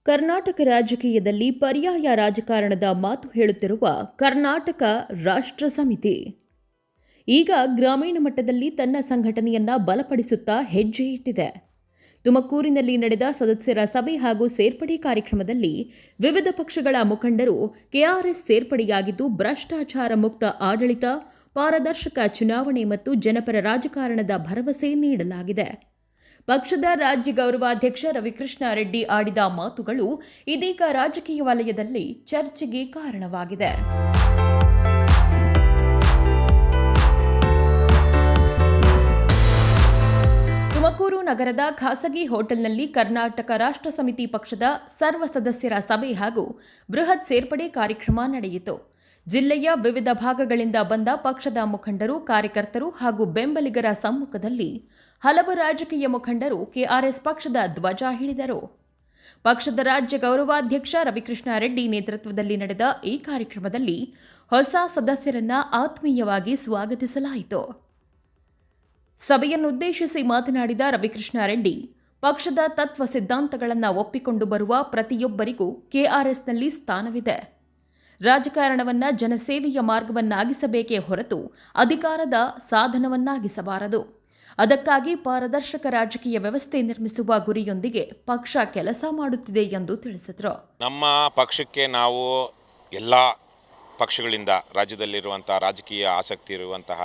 ಕರ್ನಾಟಕ ರಾಜಕೀಯದಲ್ಲಿ ಪರ್ಯಾಯ ರಾಜಕಾರಣದ ಮಾತು ಹೇಳುತ್ತಿರುವ ಕರ್ನಾಟಕ ರಾಷ್ಟ್ರ ಸಮಿತಿ ಈಗ ಗ್ರಾಮೀಣ ಮಟ್ಟದಲ್ಲಿ ತನ್ನ ಸಂಘಟನೆಯನ್ನ ಬಲಪಡಿಸುತ್ತಾ ಹೆಜ್ಜೆ ಇಟ್ಟಿದೆ. ತುಮಕೂರಿನಲ್ಲಿ ನಡೆದ ಸದಸ್ಯರ ಸಭೆ ಹಾಗೂ ಸೇರ್ಪಡೆ ಕಾರ್ಯಕ್ರಮದಲ್ಲಿ ವಿವಿಧ ಪಕ್ಷಗಳ ಮುಖಂಡರು ಕೆಆರ್ಎಸ್ ಸೇರ್ಪಡೆಯಾಗಿದ್ದು ಭ್ರಷ್ಟಾಚಾರ ಮುಕ್ತ ಆಡಳಿತ, ಪಾರದರ್ಶಕ ಚುನಾವಣೆ ಮತ್ತು ಜನಪರ ರಾಜಕಾರಣದ ಭರವಸೆ ನೀಡಲಾಗಿದೆ. ಪಕ್ಷದ ರಾಜ್ಯ ಗೌರವಾಧ್ಯಕ್ಷ ರವಿಕೃಷ್ಣ ರೆಡ್ಡಿ ಆಡಿದ ಮಾತುಗಳು ಇದೀಗ ರಾಜಕೀಯ ವಲಯದಲ್ಲಿ ಚರ್ಚೆಗೆ ಕಾರಣವಾಗಿದೆ. ತುಮಕೂರು ನಗರದ ಖಾಸಗಿ ಹೋಟೆಲ್ನಲ್ಲಿ ಕರ್ನಾಟಕ ರಾಷ್ಟ್ರ ಸಮಿತಿ ಪಕ್ಷದ ಸರ್ವ ಸದಸ್ಯರ ಸಭೆ ಹಾಗೂ ಬೃಹತ್ ಸೇರ್ಪಡೆ ಕಾರ್ಯಕ್ರಮ ನಡೆಯಿತು. ಜಿಲ್ಲೆಯ ವಿವಿಧ ಭಾಗಗಳಿಂದ ಬಂದ ಪಕ್ಷದ ಮುಖಂಡರು, ಕಾರ್ಯಕರ್ತರು ಹಾಗೂ ಬೆಂಬಲಿಗರ ಸಮ್ಮುಖದಲ್ಲಿ ಹಲವು ರಾಜಕೀಯ ಮುಖಂಡರು ಕೆಆರ್ಎಸ್ ಪಕ್ಷದ ಧ್ವಜ ಹಿಡಿದರು. ಪಕ್ಷದ ರಾಜ್ಯ ಗೌರವಾಧ್ಯಕ್ಷ ರವಿಕೃಷ್ಣ ರೆಡ್ಡಿ ನೇತೃತ್ವದಲ್ಲಿ ನಡೆದ ಈ ಕಾರ್ಯಕ್ರಮದಲ್ಲಿ ಹೊಸ ಸದಸ್ಯರನ್ನ ಆತ್ಮೀಯವಾಗಿ ಸ್ವಾಗತಿಸಲಾಯಿತು. ಸಭೆಯನ್ನುದ್ದೇಶಿಸಿ ಮಾತನಾಡಿದ ರವಿಕೃಷ್ಣ ರೆಡ್ಡಿ, ಪಕ್ಷದ ತತ್ವ ಸಿದ್ಧಾಂತಗಳನ್ನು ಒಪ್ಪಿಕೊಂಡು ಬರುವ ಪ್ರತಿಯೊಬ್ಬರಿಗೂ ಕೆಆರ್ಎಸ್ನಲ್ಲಿ ಸ್ಥಾನವಿದೆ. ರಾಜಕಾರಣವನ್ನ ಜನಸೇವೆಯ ಮಾರ್ಗವನ್ನಾಗಿಸಬೇಕೇ ಹೊರತು ಅಧಿಕಾರದ ಸಾಧನವನ್ನಾಗಿಸಬಾರದು. ಅದಕ್ಕಾಗಿ ಪಾರದರ್ಶಕ ರಾಜಕೀಯ ವ್ಯವಸ್ಥೆ ನಿರ್ಮಿಸುವ ಗುರಿಯೊಂದಿಗೆ ಪಕ್ಷ ಕೆಲಸ ಮಾಡುತ್ತಿದೆ ಎಂದು ತಿಳಿಸಿದರು. ನಮ್ಮ ಪಕ್ಷಕ್ಕೆ ನಾವು ಎಲ್ಲ ಪಕ್ಷಗಳಿಂದ ರಾಜ್ಯದಲ್ಲಿರುವಂಥ ರಾಜಕೀಯ ಆಸಕ್ತಿ ಇರುವಂತಹ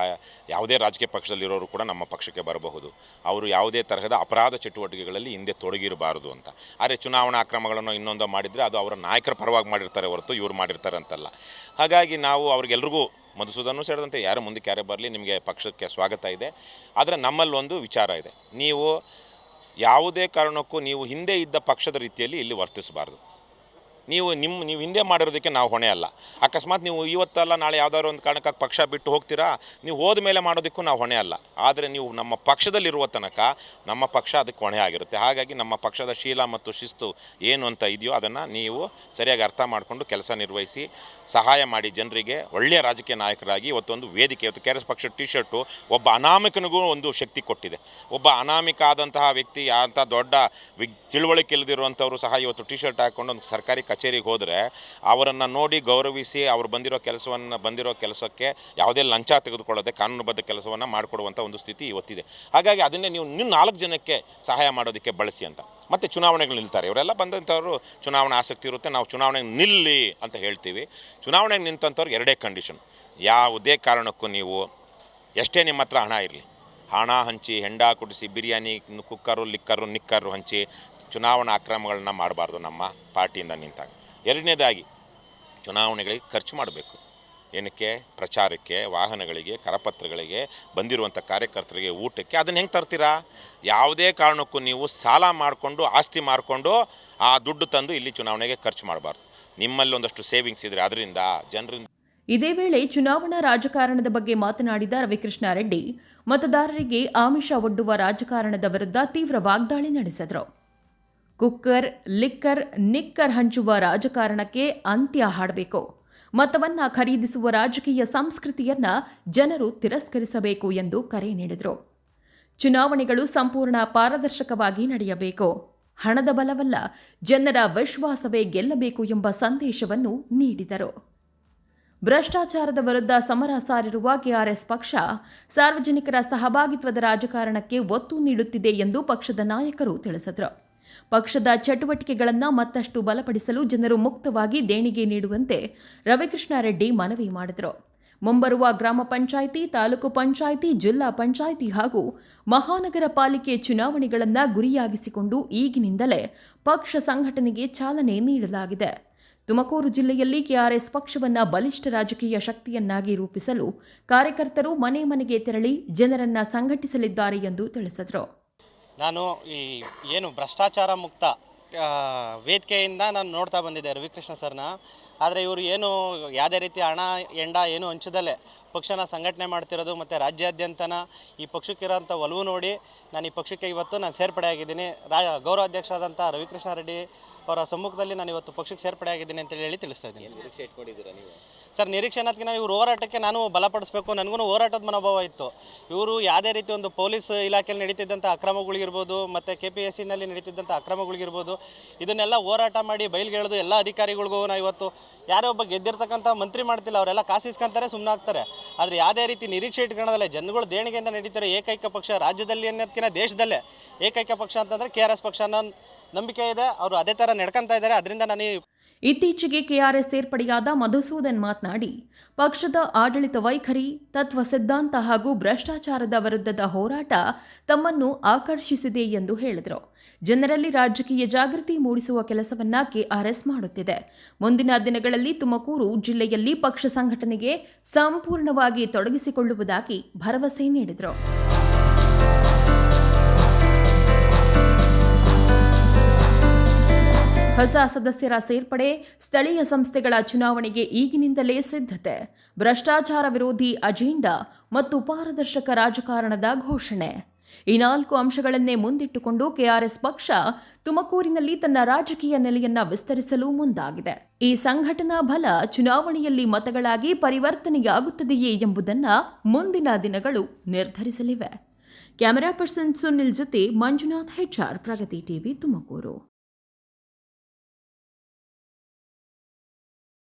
ಯಾವುದೇ ರಾಜಕೀಯ ಪಕ್ಷದಲ್ಲಿರೋರು ಕೂಡ ನಮ್ಮ ಪಕ್ಷಕ್ಕೆ ಬರಬಹುದು. ಅವರು ಯಾವುದೇ ತರಹದ ಅಪರಾಧ ಚಟುವಟಿಕೆಗಳಲ್ಲಿ ಹಿಂದೆ ತೊಡಗಿರಬಾರದು ಅಂತ. ಆದರೆ ಚುನಾವಣಾ ಅಕ್ರಮಗಳನ್ನು ಇನ್ನೊಂದು ಮಾಡಿದರೆ ಅದು ಅವರ ನಾಯಕರ ಪರವಾಗಿ ಮಾಡಿರ್ತಾರೆ ಹೊರತು ಇವರು ಮಾಡಿರ್ತಾರೆ ಅಂತಲ್ಲ. ಹಾಗಾಗಿ ನಾವು ಅವ್ರಿಗೆಲ್ರಿಗೂ ಮಧುಸೂದನ್ ಸೇರಿದಂತೆ ಯಾರು ಮುಂದಕ್ಕೆ ಯಾರೇ ಬರಲಿ, ನಿಮಗೆ ಪಕ್ಷಕ್ಕೆ ಸ್ವಾಗತ ಇದೆ. ಆದರೆ ನಮ್ಮಲ್ಲೊಂದು ವಿಚಾರ ಇದೆ, ನೀವು ಯಾವುದೇ ಕಾರಣಕ್ಕೂ ನೀವು ಹಿಂದೆ ಇದ್ದ ಪಕ್ಷದ ರೀತಿಯಲ್ಲಿ ಇಲ್ಲಿ ವರ್ತಿಸಬಾರ್ದು. ನೀವು ಹಿಂದೆ ಮಾಡಿರೋದಕ್ಕೆ ನಾವು ಹೊಣೆ ಅಲ್ಲ. ಅಕಸ್ಮಾತ್ ನೀವು ಇವತ್ತಲ್ಲ ನಾಳೆ ಯಾವುದಾದ್ರು ಒಂದು ಕಾರಣಕ್ಕಾಗಿ ಪಕ್ಷ ಬಿಟ್ಟು ಹೋಗ್ತೀರಾ, ನೀವು ಹೋದ ಮೇಲೆ ಮಾಡೋದಕ್ಕೂ ನಾವು ಹೊಣೆ ಅಲ್ಲ. ಆದರೆ ನೀವು ನಮ್ಮ ಪಕ್ಷದಲ್ಲಿರುವ ತನಕ ನಮ್ಮ ಪಕ್ಷ ಅದಕ್ಕೆ ಹೊಣೆ ಆಗಿರುತ್ತೆ. ಹಾಗಾಗಿ ನಮ್ಮ ಪಕ್ಷದ ಶೀಲ ಮತ್ತು ಶಿಸ್ತು ಏನು ಅಂತ ಇದೆಯೋ ಅದನ್ನು ನೀವು ಸರಿಯಾಗಿ ಅರ್ಥ ಮಾಡಿಕೊಂಡು ಕೆಲಸ ನಿರ್ವಹಿಸಿ ಸಹಾಯ ಮಾಡಿ ಜನರಿಗೆ ಒಳ್ಳೆಯ ರಾಜಕೀಯ ನಾಯಕರಾಗಿ. ಇವತ್ತೊಂದು ವೇದಿಕೆ, ಇವತ್ತು ಕೆಆರ್ಎಸ್ ಪಕ್ಷದ ಟಿ ಶರ್ಟು ಒಬ್ಬ ಅನಾಮಿಕನಿಗೂ ಒಂದು ಶಕ್ತಿ ಕೊಟ್ಟಿದೆ. ಒಬ್ಬ ಅನಾಮಿಕ ಆದಂತಹ ವ್ಯಕ್ತಿ, ಅಂಥ ದೊಡ್ಡ ತಿಳುವಳಿಕೆ ಇಲ್ಲದಿರುವಂಥವರು ಸಹ ಇವತ್ತು ಟಿ ಶರ್ಟ್ ಹಾಕ್ಕೊಂಡು ಒಂದು ಸರ್ಕಾರಿ ಕಚೇರಿಗೆ ಹೋದರೆ ಅವರನ್ನು ನೋಡಿ ಗೌರವಿಸಿ ಅವರು ಬಂದಿರೋ ಕೆಲಸಕ್ಕೆ ಯಾವುದೇ ಲಂಚ ತೆಗೆದುಕೊಳ್ಳದೆ ಕಾನೂನುಬದ್ಧ ಕೆಲಸವನ್ನು ಮಾಡಿಕೊಡುವಂಥ ಒಂದು ಸ್ಥಿತಿ ಇವತ್ತಿದೆ. ಹಾಗಾಗಿ ಅದನ್ನೇ ನೀವು 4 ಜನಕ್ಕೆ ಸಹಾಯ ಮಾಡೋದಕ್ಕೆ ಬಳಸಿ ಅಂತ. ಮತ್ತು ಚುನಾವಣೆಗಳು ನಿಲ್ತಾರೆ, ಇವರೆಲ್ಲ ಬಂದಂಥವ್ರು ಚುನಾವಣಾ ಆಸಕ್ತಿ ಇರುತ್ತೆ, ನಾವು ಚುನಾವಣೆಗೆ ನಿಲ್ಲಿ ಅಂತ ಹೇಳ್ತೀವಿ. ಚುನಾವಣೆಗೆ ನಿಂತಂಥವ್ರಿಗೆ 2 ಕಂಡೀಷನ್. ಯಾವುದೇ ಕಾರಣಕ್ಕೂ ನೀವು ಎಷ್ಟೇ ನಿಮ್ಮ ಹತ್ರ ಹಣ ಇರಲಿ, ಹಣ ಹಂಚಿ, ಹೆಂಡ ಕುಡಿಸಿ, ಬಿರಿಯಾನಿ, ಕುಕ್ಕರು, ನಿಕ್ಕರು ಹಂಚಿ ಚುನಾವಣಾ ಅಕ್ರಮಗಳನ್ನ ಮಾಡಬಾರ್ದು ನಮ್ಮ ಪಾರ್ಟಿಯಿಂದ ನಿಂತಾಗ. 2ನೇದಾಗಿ ಚುನಾವಣೆಗಳಿಗೆ ಖರ್ಚು ಮಾಡಬೇಕು. ಏನಕ್ಕೆ? ಪ್ರಚಾರಕ್ಕೆ, ವಾಹನಗಳಿಗೆ, ಕರಪತ್ರಗಳಿಗೆ, ಬಂದಿರುವಂಥ ಕಾರ್ಯಕರ್ತರಿಗೆ ಊಟಕ್ಕೆ. ಅದನ್ನು ಹೆಂಗೆ ತರ್ತೀರಾ? ಯಾವುದೇ ಕಾರಣಕ್ಕೂ ನೀವು ಸಾಲ ಮಾಡಿಕೊಂಡು, ಆಸ್ತಿ ಮಾಡಿಕೊಂಡು ಆ ದುಡ್ಡು ತಂದು ಇಲ್ಲಿ ಚುನಾವಣೆಗೆ ಖರ್ಚು ಮಾಡಬಾರ್ದು. ನಿಮ್ಮಲ್ಲಿ ಒಂದಷ್ಟು ಸೇವಿಂಗ್ಸ್ ಇದ್ದರೆ ಅದರಿಂದ ಜನರಿಂದ. ಇದೇ ವೇಳೆ ಚುನಾವಣಾ ರಾಜಕಾರಣದ ಬಗ್ಗೆ ಮಾತನಾಡಿದ ರವಿಕೃಷ್ಣ ರೆಡ್ಡಿ, ಮತದಾರರಿಗೆ ಆಮಿಷ ಒಡ್ಡುವ ರಾಜಕಾರಣದ ವಿರುದ್ಧ ತೀವ್ರ ವಾಗ್ದಾಳಿ ನಡೆಸಿದರು. ಕುಕ್ಕರ್, ಲಿಕ್ಕರ್, ನಿಕ್ಕರ್ ಹಂಚುವ ರಾಜಕಾರಣಕ್ಕೆ ಅಂತ್ಯ ಹಾಡಬೇಕು. ಮತವನ್ನ ಖರೀದಿಸುವ ರಾಜಕೀಯ ಸಂಸ್ಕೃತಿಯನ್ನ ಜನರು ತಿರಸ್ಕರಿಸಬೇಕು ಎಂದು ಕರೆ ನೀಡಿದರು. ಚುನಾವಣೆಗಳು ಸಂಪೂರ್ಣ ಪಾರದರ್ಶಕವಾಗಿ ನಡೆಯಬೇಕು. ಹಣದ ಬಲವಲ್ಲ, ಜನರ ವಿಶ್ವಾಸವೇ ಗೆಲ್ಲಬೇಕು ಎಂಬ ಸಂದೇಶವನ್ನು ನೀಡಿದರು. ಭ್ರಷ್ಟಾಚಾರದ ವಿರುದ್ಧ ಸಮರ ಸಾರಿರುವ ಕೆಆರ್ಎಸ್ ಪಕ್ಷ ಸಾರ್ವಜನಿಕರ ಸಹಭಾಗಿತ್ವದ ರಾಜಕಾರಣಕ್ಕೆ ಒತ್ತು ನೀಡುತ್ತಿದೆ ಎಂದು ಪಕ್ಷದ ನಾಯಕರು ತಿಳಿಸಿದರು. ಪಕ್ಷದ ಚಟುವಟಿಕೆಗಳನ್ನು ಮತ್ತಷ್ಟು ಬಲಪಡಿಸಲು ಜನರು ಮುಕ್ತವಾಗಿ ದೇಣಿಗೆ ನೀಡುವಂತೆ ರವಿಕೃಷ್ಣ ರೆಡ್ಡಿ ಮನವಿ ಮಾಡಿದರು. ಮುಂಬರುವ ಗ್ರಾಮ ಪಂಚಾಯಿತಿ, ತಾಲೂಕು ಪಂಚಾಯಿತಿ, ಜಿಲ್ಲಾ ಪಂಚಾಯಿತಿ ಹಾಗೂ ಮಹಾನಗರ ಪಾಲಿಕೆ ಚುನಾವಣೆಗಳನ್ನು ಗುರಿಯಾಗಿಸಿಕೊಂಡು ಈಗಿನಿಂದಲೇ ಪಕ್ಷ ಸಂಘಟನೆಗೆ ಚಾಲನೆ ನೀಡಲಾಗಿದೆ. ತುಮಕೂರು ಜಿಲ್ಲೆಯಲ್ಲಿ ಕೆಆರ್ಎಸ್ ಪಕ್ಷವನ್ನು ಬಲಿಷ್ಠ ರಾಜಕೀಯ ಶಕ್ತಿಯನ್ನಾಗಿ ರೂಪಿಸಲು ಕಾರ್ಯಕರ್ತರು ಮನೆ ಮನೆಗೆ ತೆರಳಿ ಜನರನ್ನ ಸಂಘಟಿಸಲಿದ್ದಾರೆ ಎಂದು ತಿಳಿಸಿದರು. ನಾನು ಏನು ಭ್ರಷ್ಟಾಚಾರ ಮುಕ್ತ ವೇದಿಕೆಯಿಂದ ನಾನು ನೋಡ್ತಾ ಬಂದಿದ್ದೆ ರವಿಕೃಷ್ಣ ಸರ್ನ. ಆದರೆ ಇವರು ಏನು ಯಾವುದೇ ರೀತಿ ಹಣ ಎಂಡ ಏನು ಹಂಚದಲ್ಲೇ ಪಕ್ಷನ ಸಂಘಟನೆ ಮಾಡ್ತಿರೋದು ಮತ್ತು ರಾಜ್ಯಾದ್ಯಂತನ ಈ ಪಕ್ಷಕ್ಕಿರೋಂಥ ಒಲವು ನೋಡಿ ನಾನು ಈ ಪಕ್ಷಕ್ಕೆ ಇವತ್ತು ಸೇರ್ಪಡೆ ಆಗಿದ್ದೀನಿ. ಗೌರವಾಧ್ಯಕ್ಷರಾದಂಥ ರವಿಕೃಷ್ಣ ರೆಡ್ಡಿ ಅವರ ಸಮ್ಮುಖದಲ್ಲಿ ನಾನು ಇವತ್ತು ಪಕ್ಷಕ್ಕೆ ಸೇರ್ಪಡೆ ಆಗಿದ್ದೀನಿ ಅಂತೇಳಿ ಹೇಳಿ ತಿಳಿಸ್ತಾ ಇದ್ದೀನಿ. ಸರ್, ನಿರೀಕ್ಷೆ ಅನ್ನೋದಕ್ಕಿಂತ ಇವರು ಹೋರಾಟಕ್ಕೆ ನಾನು ಬಲಪಡಿಸಬೇಕು, ನನಗೂ ಹೋರಾಟದ ಮನೋಭಾವ ಇತ್ತು. ಇವರು ಯಾವುದೇ ರೀತಿ ಒಂದು ಪೊಲೀಸ್ ಇಲಾಖೆಯಲ್ಲಿ ನಡೀತಿದ್ದಂಥ ಅಕ್ರಮಗಳಿರ್ಬೋದು ಮತ್ತು KPSCನಲ್ಲಿ ನಡೀತಿದ್ದಂಥ ಅಕ್ರಮಗಳಿರ್ಬೋದು, ಇದನ್ನೆಲ್ಲ ಹೋರಾಟ ಮಾಡಿ ಬಯಲ್ಗೆಳೆದು ಎಲ್ಲ ಅಧಿಕಾರಿಗಳಿಗೂ ನಾವು ಇವತ್ತು ಯಾರೇ ಒಬ್ಬ ಗೆದ್ದಿರ್ತಕ್ಕಂಥ ಮಂತ್ರಿ ಮಾಡ್ತಿಲ್ಲ, ಅವರೆಲ್ಲ ಕಾಸಿಸ್ಕೊಂತಾರೆ, ಸುಮ್ಮನೆ ಆಗ್ತಾರೆ. ಆದರೆ ಯಾವುದೇ ರೀತಿ ನಿರೀಕ್ಷೆ ಇಟ್ಕೊಳ್ಳೋದಲ್ಲ, ಜನಗಳು ದೇಣಿಗೆಯಿಂದ ನಡೀತಾರೆ ಏಕೈಕ ಪಕ್ಷ ರಾಜ್ಯದಲ್ಲಿ ಅನ್ನೋದಕ್ಕಿಂತ ದೇಶದಲ್ಲೇ ಏಕೈಕ ಪಕ್ಷ ಅಂತಂದರೆ KRS ಪಕ್ಷ ಅನ್ನೋ ನಂಬಿಕೆ ಇದೆ. ಅವರು ಅದೇ ಥರ ನಡ್ಕೊತಾ ಇದ್ದಾರೆ. ಅದರಿಂದ ನಾನು ಇತ್ತೀಚೆಗೆ ಕೆಆರ್ಎಸ್ ಸೇರ್ಪಡೆಯಾದ ಮಧುಸೂದನ್ ಮಾತನಾಡಿ, ಪಕ್ಷದ ಆಡಳಿತ ವೈಖರಿ, ತತ್ವ ಸಿದ್ಧಾಂತ ಹಾಗೂ ಭ್ರಷ್ಟಾಚಾರದ ವಿರುದ್ಧದ ಹೋರಾಟ ತಮ್ಮನ್ನು ಆಕರ್ಷಿಸಿದೆ ಎಂದು ಹೇಳಿದರು. ಜನರಲ್ಲಿ ರಾಜಕೀಯ ಜಾಗೃತಿ ಮೂಡಿಸುವ ಕೆಲಸವನ್ನ ಕೆಆರ್ಎಸ್ ಮಾಡುತ್ತಿದೆ. ಮುಂದಿನ ದಿನಗಳಲ್ಲಿ ತುಮಕೂರು ಜಿಲ್ಲೆಯಲ್ಲಿ ಪಕ್ಷ ಸಂಘಟನೆಗೆ ಸಂಪೂರ್ಣವಾಗಿ ತೊಡಗಿಸಿಕೊಳ್ಳುವುದಾಗಿ ಭರವಸೆ ನೀಡಿದರು. ಹೊಸ ಸದಸ್ಯರ ಸೇರ್ಪಡೆ, ಸ್ಥಳೀಯ ಸಂಸ್ಥೆಗಳ ಚುನಾವಣೆಗೆ ಈಗಿನಿಂದಲೇ ಸಿದ್ಧತೆ, ಭ್ರಷ್ಟಾಚಾರ ವಿರೋಧಿ ಅಜೆಂಡಾ ಮತ್ತು ಪಾರದರ್ಶಕ ರಾಜಕಾರಣದ ಘೋಷಣೆ. ಈ 4 ಅಂಶಗಳನ್ನೇ ಮುಂದಿಟ್ಟುಕೊಂಡು ಕೆಆರ್ಎಸ್ ಪಕ್ಷ ತುಮಕೂರಿನಲ್ಲಿ ತನ್ನ ರಾಜಕೀಯ ನೆಲೆಯನ್ನ ವಿಸ್ತರಿಸಲು ಮುಂದಾಗಿದೆ. ಈ ಸಂಘಟನಾ ಬಲ ಚುನಾವಣೆಯಲ್ಲಿ ಮತಗಳಾಗಿ ಪರಿವರ್ತನೆಯಾಗುತ್ತದೆಯೇ ಎಂಬುದನ್ನು ಮುಂದಿನ ದಿನಗಳು ನಿರ್ಧರಿಸಲಿವೆ. ಕ್ಯಾಮೆರಾ ಪರ್ಸನ್ ಸುನಿಲ್ ಜೊತೆ ಮಂಜುನಾಥ್ HR, ಪ್ರಗತಿ ಟಿವಿ, ತುಮಕೂರು.